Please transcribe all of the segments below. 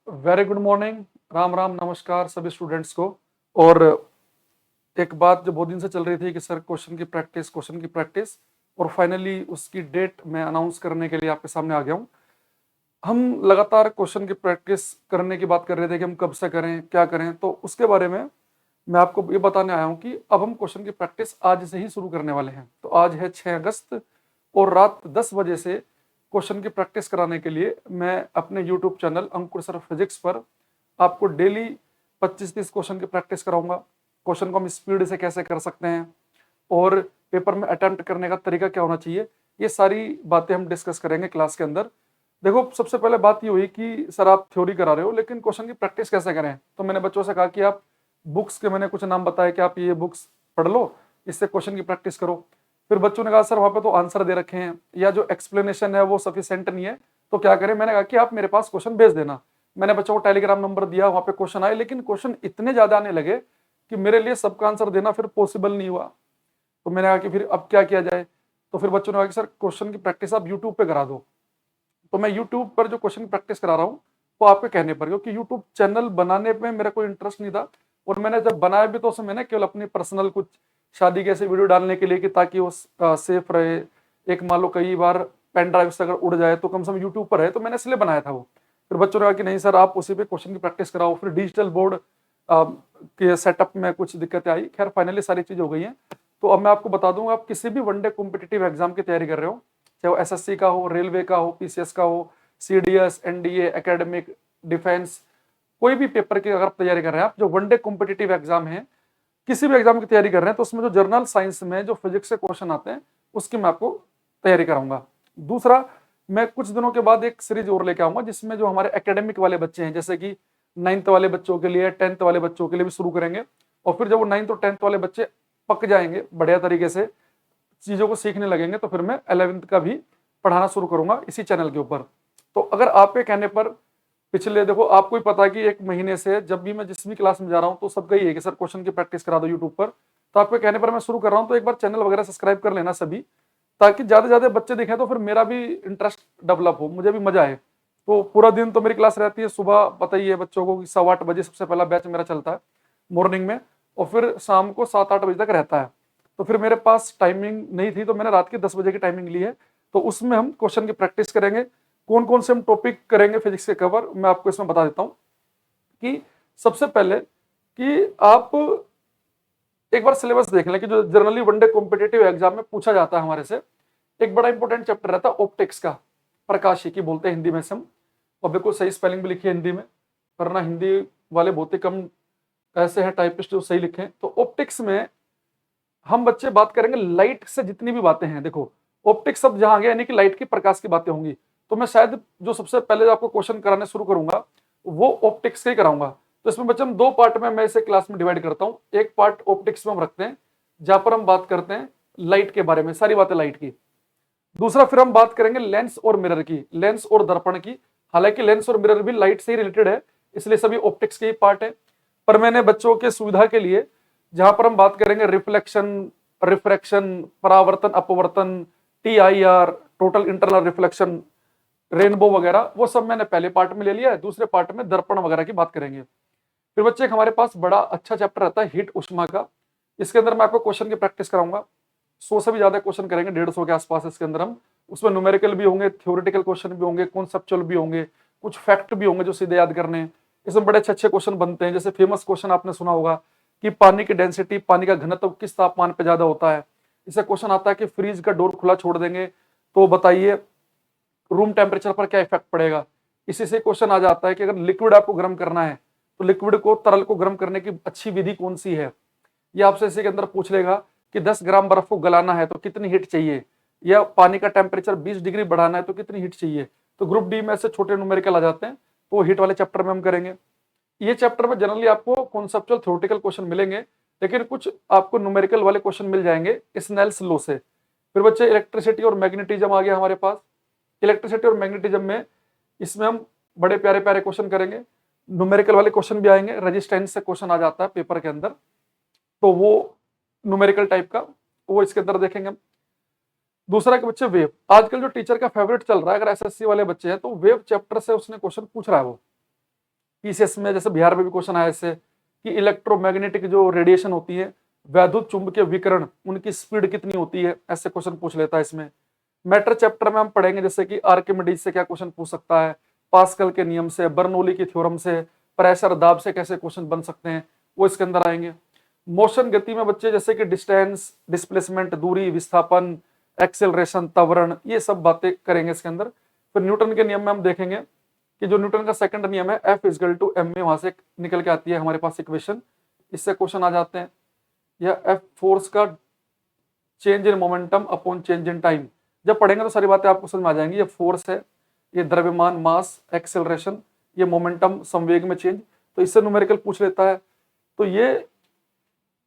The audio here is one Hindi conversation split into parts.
Very good morning. Ram Ram, नमस्कार सभी स्टूडेंट्स को। और एक बात जो बहुत दिन से चल रही थी कि सर क्वेश्चन की प्रैक्टिस और फाइनली उसकी डेट मैं अनाउंस करने के लिए आपके सामने आ गया हूँ। हम लगातार क्वेश्चन की प्रैक्टिस करने की बात कर रहे थे कि हम कब से करें, क्या करें, तो उसके बारे में मैं आपको ये बताने आया हूँ कि अब हम क्वेश्चन की प्रैक्टिस आज से ही शुरू करने वाले हैं। तो आज है 6 अगस्त और रात 10 बजे से क्वेश्चन की प्रैक्टिस कराने के लिए मैं अपने यूट्यूब चैनल अंकुर सर फिजिक्स पर आपको डेली 25-30 क्वेश्चन की प्रैक्टिस कराऊंगा। क्वेश्चन को हम स्पीड से कैसे कर सकते हैं और पेपर में अटेम्प्ट करने का तरीका क्या होना चाहिए, ये सारी बातें हम डिस्कस करेंगे क्लास के अंदर। देखो, सबसे पहले बात ये हुई कि सर आप थ्योरी करा रहे हो लेकिन क्वेश्चन की प्रैक्टिस कैसे करें। तो मैंने बच्चों से कहा कि आप बुक्स के, मैंने कुछ नाम बताए कि आप ये बुक्स पढ़ लो, इससे क्वेश्चन की प्रैक्टिस करो। फिर बच्चों ने कहा सर वहाँ पे तो आंसर दे रखे हैं या जो एक्सप्लेनेशन है वो सफिशिएंट नहीं है, तो क्या करें। मैंने कहा कि आप मेरे पास क्वेश्चन भेज देना। मैंने बच्चों को टेलीग्राम नंबर दिया, वहाँ पे क्वेश्चन आए, लेकिन क्वेश्चन इतने ज्यादा आने लगे कि मेरे लिए सबका आंसर देना फिर पॉसिबल नहीं हुआ। तो मैंने कहा कि फिर अब क्या किया जाए। तो फिर बच्चों ने कहा कि सर क्वेश्चन की प्रैक्टिस आप यूट्यूब पे करा दो। तो मैं यूट्यूब पर जो क्वेश्चन की प्रैक्टिस करा रहा हूँ वो आपके कहने पर, क्योंकि यूट्यूब चैनल बनाने में मेरा कोई इंटरेस्ट नहीं था। और मैंने जब बनाया भी तो उसमें मैंने केवल अपनी पर्सनल कुछ शादी के ऐसे वीडियो डालने के लिए कि ताकि वो सेफ रहे। एक मान लो कई बार पेन ड्राइव से अगर उड़ जाए तो कम से कम यूट्यूब पर है, तो मैंने इसलिए बनाया था वो। फिर बच्चों ने कहा कि नहीं सर आप उसी पे क्वेश्चन की प्रैक्टिस कराओ। फिर डिजिटल बोर्ड के सेटअप में कुछ दिक्कतें आई, खैर फाइनली सारी चीज हो गई है। तो अब मैं आपको बता दूंगा, आप किसी भी वनडे कॉम्पिटिटिव एग्जाम की तैयारी कर रहे हो, चाहे वो एसएससी का हो, रेलवे का हो, पीसीएस का हो, सीडीएस, एनडीए, एकेडमिक, डिफेंस, कोई भी पेपर की अगर आप तैयारी कर रहे हैं, आप जो वनडे कॉम्पिटिटिव एग्जाम है, किसी भी एग्जाम की तैयारी कर रहे हैं, तो उसमें जो जर्नल साइंस में जो फिजिक्स से क्वेश्चन आते हैं उसकी मैं आपको तैयारी कराऊंगा। दूसरा, मैं कुछ दिनों के बाद एक सीरीज और लेके आऊंगा जिसमें जो हमारे एकेडमिक वाले बच्चे हैं, जैसे कि 9th वाले बच्चों के लिए, 10th वाले बच्चों के लिए भी शुरू करेंगे। और फिर जब वो 9th और 10th वाले बच्चे पक जाएंगे, बढ़िया तरीके से चीजों को सीखने लगेंगे, तो फिर मैं 11th का भी पढ़ाना शुरू करूंगा इसी चैनल के ऊपर। तो अगर आपके कहने पर पिछले, देखो आपको ही पता है कि 1 महीने से जब भी मैं जिस भी क्लास में जा रहा हूँ तो सबका ही है कि सर क्वेश्चन की प्रैक्टिस करा दो यूट्यूब पर। तो आपके कहने पर मैं शुरू कर रहा हूँ, तो एक बार चैनल वगैरह सब्सक्राइब कर लेना सभी, ताकि ज्यादा से ज्यादा बच्चे दिखें, तो फिर मेरा भी इंटरेस्ट डेवलप हो, मुझे भी मजा आए। तो पूरा दिन तो मेरी क्लास रहती है, सुबह पता ही है बच्चों को कि 8:15 सबसे पहला बैच मेरा चलता है मॉर्निंग में, और फिर शाम को 7-8 बजे तक रहता है। तो फिर मेरे पास टाइमिंग नहीं थी, तो मैंने रात के 10 बजे की टाइमिंग ली है। तो उसमें हम क्वेश्चन की प्रैक्टिस करेंगे। कौन कौन से हम टॉपिक करेंगे फिजिक्स के कवर, मैं आपको इसमें बता देता हूँ। कि सबसे पहले कि आप एक बार सिलेबस देख लें कि जो जनरली वनडे कॉम्पिटेटिव एग्जाम में पूछा जाता है हमारे से, एक बड़ा इंपॉर्टेंट चैप्टर रहता है ऑप्टिक्स का, प्रकाशिकी बोलते हैं हिंदी में से हम। और बिल्कुल सही स्पेलिंग भी लिखी है हिंदी में, वरना हिंदी वाले बहुत ही कम ऐसे हैं टाइपिस्ट जो सही लिखे। तो ऑप्टिक्स में हम बच्चे बात करेंगे लाइट से जितनी भी बातें हैं। देखो, ऑप्टिक्स सब जहां गया यानी कि लाइट की, प्रकाश की बातें होंगी। तो मैं शायद जो सबसे पहले आपको क्वेश्चन कराने शुरू करूंगा वो ऑप्टिक्स के ही कराऊंगा। तो इसमें बच्चे हम 2 पार्ट में मैं इसे क्लास में डिवाइड करता हूँ। एक पार्ट ऑप्टिक्स में हम रखते हैं जहां पर हम बात करते हैं लाइट के बारे में, सारी बातें लाइट की। दूसरा फिर हम बात करेंगे लेंस और मिरर की, लेंस और दर्पण की। हालांकि लेंस और मिरर भी लाइट से ही रिलेटेड है, इसलिए सभी ऑप्टिक्स के ही पार्ट है। पर मैंने बच्चों के सुविधा के लिए जहां पर हम बात करेंगे रिफ्लेक्शन, रिफ्रैक्शन, परावर्तन, अपवर्तन, TIR, total internal reflection, rainbow वगैरह, वो सब मैंने पहले पार्ट में ले लिया है। दूसरे पार्ट में दर्पण वगैरह की बात करेंगे। फिर बच्चे एक हमारे पास बड़ा अच्छा चैप्टर रहता है हीट उष्मा का। इसके अंदर मैं आपको क्वेश्चन की प्रैक्टिस कराऊंगा। 100 से भी ज्यादा क्वेश्चन करेंगे, 150 के आसपास इसके अंदर हम। उसमें न्यूमेरिकल भी होंगे, थ्योरेटिकल क्वेश्चन भी होंगे, कॉन्सेप्चुअल भी होंगे, कुछ फैक्ट भी होंगे जो सीधे याद करने हैं। इसमें बड़े अच्छे अच्छे क्वेश्चन बनते हैं। जैसे फेमस क्वेश्चन आपने सुना होगा कि पानी की डेंसिटी, पानी का घनत्व किस तापमान पर ज्यादा होता है। इससे क्वेश्चन आता है कि फ्रीज का डोर खुला छोड़ देंगे तो बताइए रूम टेम्परेचर पर क्या इफेक्ट पड़ेगा। इसी से क्वेश्चन आ जाता है कि अगर लिक्विड आपको गर्म करना है तो लिक्विड को, तरल को गर्म करने की अच्छी विधि कौन सी है। ये आपसे इसी के अंदर पूछ लेगा कि 10 ग्राम बर्फ को गलाना है तो कितनी हीट चाहिए, या पानी का टेम्परेचर 20 डिग्री बढ़ाना है तो कितनी हीट चाहिए। तो ग्रुप डी में से छोटे न्यूमेरिकल आ जाते हैं, तो वो हीट वाले चैप्टर में हम करेंगे। ये चैप्टर में जनरली आपको कॉन्सेप्चुअल थ्योरेटिकल क्वेश्चन मिलेंगे, लेकिन कुछ आपको न्यूमेरिकल वाले क्वेश्चन मिल जाएंगे स्नेल्स लॉ से। फिर बच्चे इलेक्ट्रिसिटी और मैग्नेटिज्म आ गया हमारे पास। इलेक्ट्रिसिटी और मैग्नेटिज्म में इसमें हम बड़े प्यारे प्यारे क्वेश्चन करेंगे, न्यूमेरिकल वाले क्वेश्चन भी आएंगे, रेजिस्टेंस से क्वेश्चन आ जाता है पेपर के अंदर, तो वो न्यूमेरिकल टाइप का वो इसके अंदर देखेंगे हम। दूसरा के बच्चे वेव, आजकल जो टीचर का फेवरेट चल रहा है, अगर एसएससी वाले बच्चे हैं तो वेव चैप्टर से उसने क्वेश्चन पूछ रहा है वो। पीसीएस में जैसे बिहार में भी क्वेश्चन आया इससे कि इलेक्ट्रोमैग्नेटिक जो रेडिएशन होती है, वैद्युत चुंबकीय विकिरण, उनकी स्पीड कितनी होती है, ऐसे क्वेश्चन पूछ लेता है इसमें। मैटर चैप्टर में हम पढ़ेंगे जैसे कि आर्किमिडीज से क्या क्वेश्चन पूछ सकता है, पास्कल के नियम से, बर्नौली की थ्योरम से, प्रेशर दाब से कैसे क्वेश्चन बन सकते हैं, वो इसके अंदर आएंगे। मोशन गति में बच्चे जैसे कि डिस्टेंस, डिस्प्लेसमेंट, दूरी, विस्थापन, एक्सेलरेशन, त्वरण, ये सब बातें करेंगे इसके अंदर। फिर न्यूटन के नियम में हम देखेंगे कि जो न्यूटन का सेकंड नियम है F इजकल टू एम में, वहां से निकल के आती है हमारे पास इक्वेशन, इससे क्वेश्चन आ जाते हैं। या F फोर्स का change in momentum upon change in time, जब पढ़ेंगे तो सारी बातें आपको समझ में आ जाएंगी। ये फोर्स है, ये द्रव्यमान मास, एक्सेलरेशन, ये मोमेंटम संवेग में चेंज, तो इससे न्यूमेरिकल पूछ लेता है। तो ये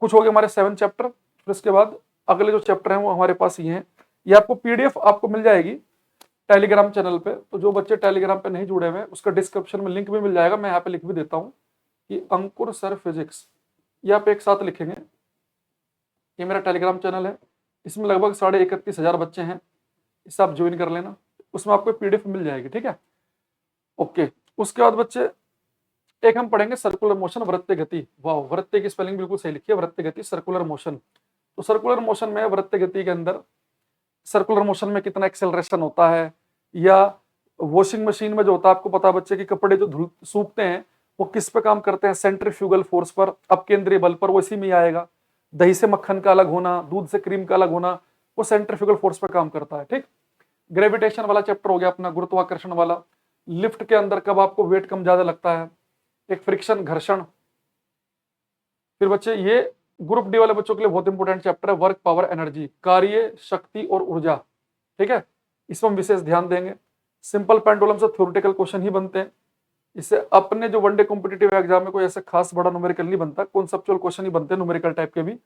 कुछ हो गए हमारे 7 चैप्टर। फिर इसके बाद अगले जो चैप्टर हैं वो हमारे पास ये हैं। ये आपको पीडीएफ आपको मिल जाएगी टेलीग्राम चैनल पे, तो जो बच्चे टेलीग्राम पे नहीं जुड़े हुए हैं उसका डिस्क्रिप्शन में लिंक भी मिल जाएगा, मैं यहाँ पे लिख भी देता हूँ कि अंकुर सर फिजिक्स, ये आप एक साथ लिखेंगे। ये मेरा टेलीग्राम चैनल है, इसमें लगभग 31,500 बच्चे हैं, इससे आप ज्वाइन कर लेना, उसमें आपको पीडीएफ मिल जाएगी, ठीक है। ओके, उसके बाद बच्चे एक हम पढ़ेंगे सर्कुलर मोशन, वृत्तीय गति। वाह, वृत्तीय की स्पेलिंग बिल्कुल सही लिखी है, वृत्तीय गति, सर्कुलर मोशन। तो सर्कुलर मोशन में, वृत्तीय गति के अंदर सर्कुलर मोशन में कितना एक्सेलरेशन होता है, या वॉशिंग मशीन में जो होता है, आपको पता है बच्चे कि कपड़े जो सूखते हैं वो किस पे काम करते हैं, सेंट्रीफ्यूगल फोर्स पर, अपकेंद्रीय बल पर, वो इसी में आएगा। दही से मक्खन का अलग होना, दूध से क्रीम का अलग होना, वो सेंट्रीफ्यूगल फोर्स पर काम करता है, ठीक। ग्रेविटेशन वाला चैप्टर हो गया अपना, गुरुत्वाकर्षण वाला। लिफ्ट के अंदर कब आपको वेट कम ज्यादा लगता है, एक फ्रिक्शन, घर्षण। फिर बच्चे ये ग्रुप डी वाले बच्चों के लिए बहुत इंपॉर्टेंट चैप्टर है, वर्क, पावर, एनर्जी, कार्य, शक्ति और ऊर्जा, ठीक है, इसमें हम विशेष ध्यान देंगे। सिंपल पेंडुलम से थ्योरेटिकल क्वेश्चन ही बनते हैं, इससे अपने जो वनडे कॉम्पिटिटिव एग्जाम में कोई ऐसे खास बड़ा न्यूमेरिकल नहीं बनता, कॉन्सेप्चुअल क्वेश्चन ही बनते हैं न्यूमेरिकल टाइप के भी।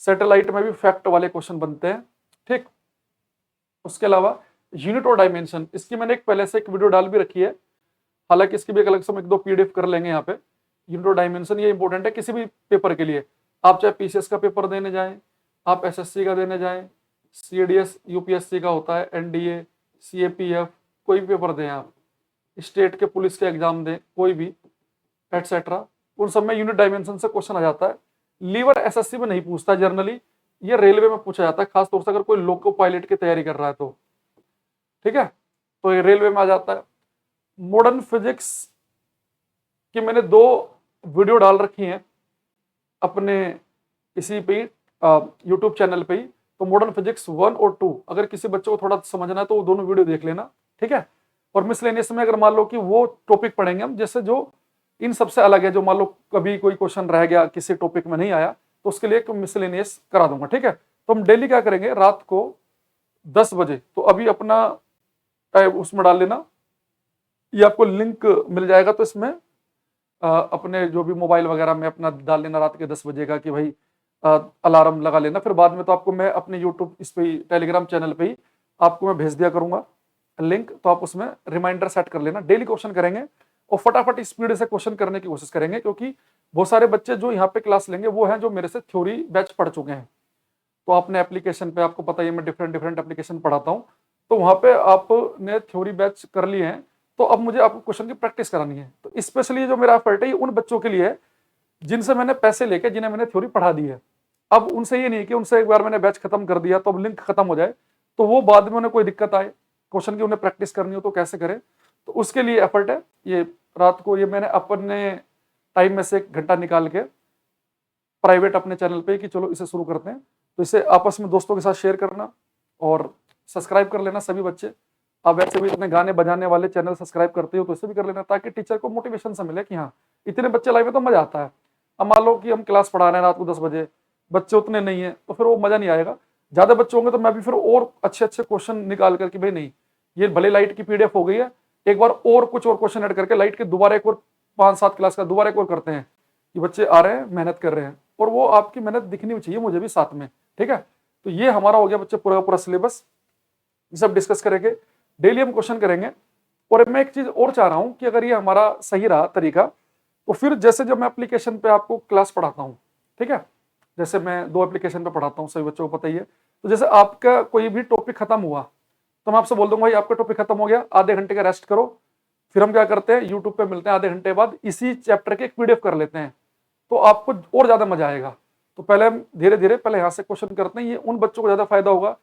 सैटेलाइट में भी फैक्ट वाले क्वेश्चन बनते हैं, ठीक। उसके अलावा यूनिट और डायमेंशन, इसकी मैंने एक पहले से एक वीडियो डाल भी रखी है, हालांकि इसकी भी एक अलग से हम 1-2 पीडीएफ कर लेंगे यहाँ पे। यूनिट और डायमेंशन ये इंपॉर्टेंट है किसी भी पेपर के लिए, आप चाहे पीसीएस का पेपर देने जाएं, आप एसएससी का देने जाएं, सीडीएस यूपीएससी का होता है, एनडीए, सीएपीएफ, कोई भी पेपर दें आप, स्टेट के पुलिस के एग्जाम दें, कोई भी एटसेट्रा, उन सब में यूनिट डायमेंशन से क्वेश्चन आ जाता है। लीवर एसएससी में नहीं पूछता जनरली, ये रेलवे में पूछा जाता है, खासतौर से अगर कोई लोको पायलट की तैयारी कर रहा है तो, ठीक है, तो ये रेलवे में आ जाता है। मॉडर्न फिजिक्स की मैंने 2 वीडियो डाल रखी हैं अपने इसी पे यूट्यूब चैनल पे ही, तो मॉडर्न फिजिक्स 1 और 2, अगर किसी बच्चे को थोड़ा समझना है तो वो दोनों वीडियो देख लेना, ठीक है। और मिसलेनियस में अगर मान लो कि वो टॉपिक पढ़ेंगे हम जैसे जो इन सबसे अलग है, जो मान लो कभी कोई क्वेश्चन रह गया किसी टॉपिक में नहीं आया तो उसके लिए मिसलेनियस करा दूंगा, ठीक है। तो हम डेली क्या करेंगे, रात को 10 बजे, तो अभी अपना उसमें डाल लेना, ये आपको लिंक मिल जाएगा, तो इसमें अपने जो भी मोबाइल वगैरह में अपना डाल लेना रात के 10 बजे का कि भाई अलार्म लगा लेना। फिर बाद में तो आपको मैं अपने यूट्यूब इस पे टेलीग्राम चैनल पे ही आपको मैं भेज दिया करूंगा लिंक, तो आप उसमें रिमाइंडर सेट कर लेना। डेली क्वेश्चन करेंगे और फटाफट स्पीड से क्वेश्चन करने की कोशिश करेंगे, क्योंकि बहुत सारे बच्चे जो यहाँ पे क्लास लेंगे वो हैं जो मेरे से थ्योरी बैच पढ़ चुके हैं। तो आपने एप्लीकेशन पे, आपको पता ही मैं डिफरेंट एप्लीकेशन पढ़ाता हूँ, तो वहाँ पे आपने थ्योरी बैच कर लिए हैं, तो अब मुझे आपको क्वेश्चन की प्रैक्टिस करानी है। तो स्पेशली जो मेरा एफर्ट है उन बच्चों के लिए है जिनसे मैंने पैसे लेके, जिन्हें मैंने थ्योरी पढ़ा दी है। अब उनसे ये नहीं कि उनसे एक बार मैंने बैच खत्म कर दिया तो अब लिंक खत्म हो जाए, तो वो बाद में उन्हें कोई दिक्कत आए, क्वेश्चन की उन्हें प्रैक्टिस करनी हो तो कैसे करें, तो उसके लिए एफर्ट है। ये रात को ये मैंने अपने टाइम में से 1 घंटा निकाल के प्राइवेट अपने चैनल पे कि चलो इसे शुरू करते हैं, तो इसे आपस में दोस्तों के साथ शेयर करना और सब्सक्राइब कर लेना सभी बच्चे। आप वैसे भी इतने गाने बजाने वाले चैनल सब्सक्राइब करते हो तो इसे भी कर लेना, ताकि टीचर को मोटिवेशन से मिले कि हाँ इतने बच्चे लाइव में तो मजा आता है। अब मान लो कि हम क्लास पढ़ा रहे हैं रात को 10 बजे, बच्चे उतने नहीं है तो फिर वो मजा नहीं आएगा। ज्यादा बच्चे होंगे तो मैं भी फिर और अच्छे क्वेश्चन निकाल करके, भाई नहीं ये भले लाइट की पीडीएफ हो गई है, एक बार और कुछ और क्वेश्चन ऐड करके लाइट के दोबारा एक और 5-7 क्लास का दोबारा एक और करते हैं कि बच्चे आ रहे हैं, मेहनत कर रहे हैं, और वो आपकी मेहनत दिखनी भी चाहिए मुझे भी साथ में, ठीक है। तो ये हमारा हो गया बच्चे पूरा सिलेबस, ये सब डिस्कस करेंगे, डेली हम क्वेश्चन करेंगे। और मैं एक चीज और चाह रहा हूं कि अगर ये हमारा सही रहा तरीका, तो फिर जैसे जब मैं एप्लीकेशन पे आपको क्लास पढ़ाता हूँ, ठीक है, जैसे मैं 2 एप्लीकेशन पे पढ़ाता हूँ, सभी बच्चों को पता ही है, तो जैसे आपका कोई भी टॉपिक खत्म हुआ तो मैं आपसे बोल दूंगा भाई आपका टॉपिक खत्म हो गया, आधे घंटे का रेस्ट करो, फिर हम क्या करते हैं, यूट्यूब पे मिलते हैं आधे घंटे बाद, इसी चैप्टर के एक पीडीएफ कर लेते हैं, तो आपको और ज्यादा मजा आएगा। तो पहले हम धीरे धीरे पहले यहाँ से क्वेश्चन करते हैं, ये उन बच्चों को ज्यादा फायदा होगा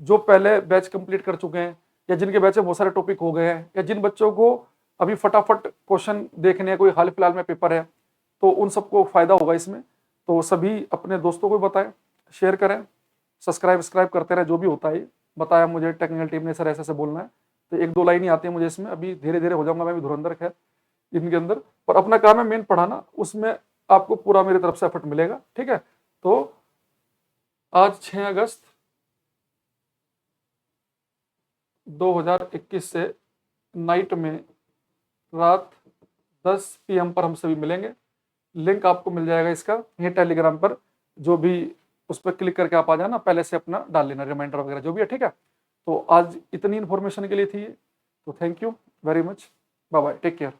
जो पहले बैच कंप्लीट कर चुके हैं, या जिनके बैच में बहुत सारे टॉपिक हो गए हैं, या जिन बच्चों को अभी फटाफट क्वेश्चन देखने हैं, कोई हाल फिलहाल में पेपर है, तो उन सबको फायदा होगा इसमें। तो सभी अपने दोस्तों को बताएं, शेयर करें, सब्सक्राइब करते रहे, जो भी होता है बताया मुझे टेक्निकल टीम ने सर ऐसे ऐसे बोलना है, तो एक दो लाइन ही आती है मुझे इसमें, अभी धीरे धीरे हो जाऊंगा मैं भी धुरंधर खैर इनके अंदर, पर अपना काम है मेन पढ़ाना, उसमें आपको पूरा मेरी तरफ से एफर्ट मिलेगा, ठीक है। तो आज 6 अगस्त 2021 से नाइट में रात 10 PM पर हम सभी मिलेंगे। लिंक आपको मिल जाएगा इसका ये टेलीग्राम पर, जो भी उस पर क्लिक करके आप आ जाना, पहले से अपना डाल लेना रिमाइंडर वगैरह जो भी है, ठीक है। तो आज इतनी इन्फॉर्मेशन के लिए थी, तो thank you very much, bye bye, take care.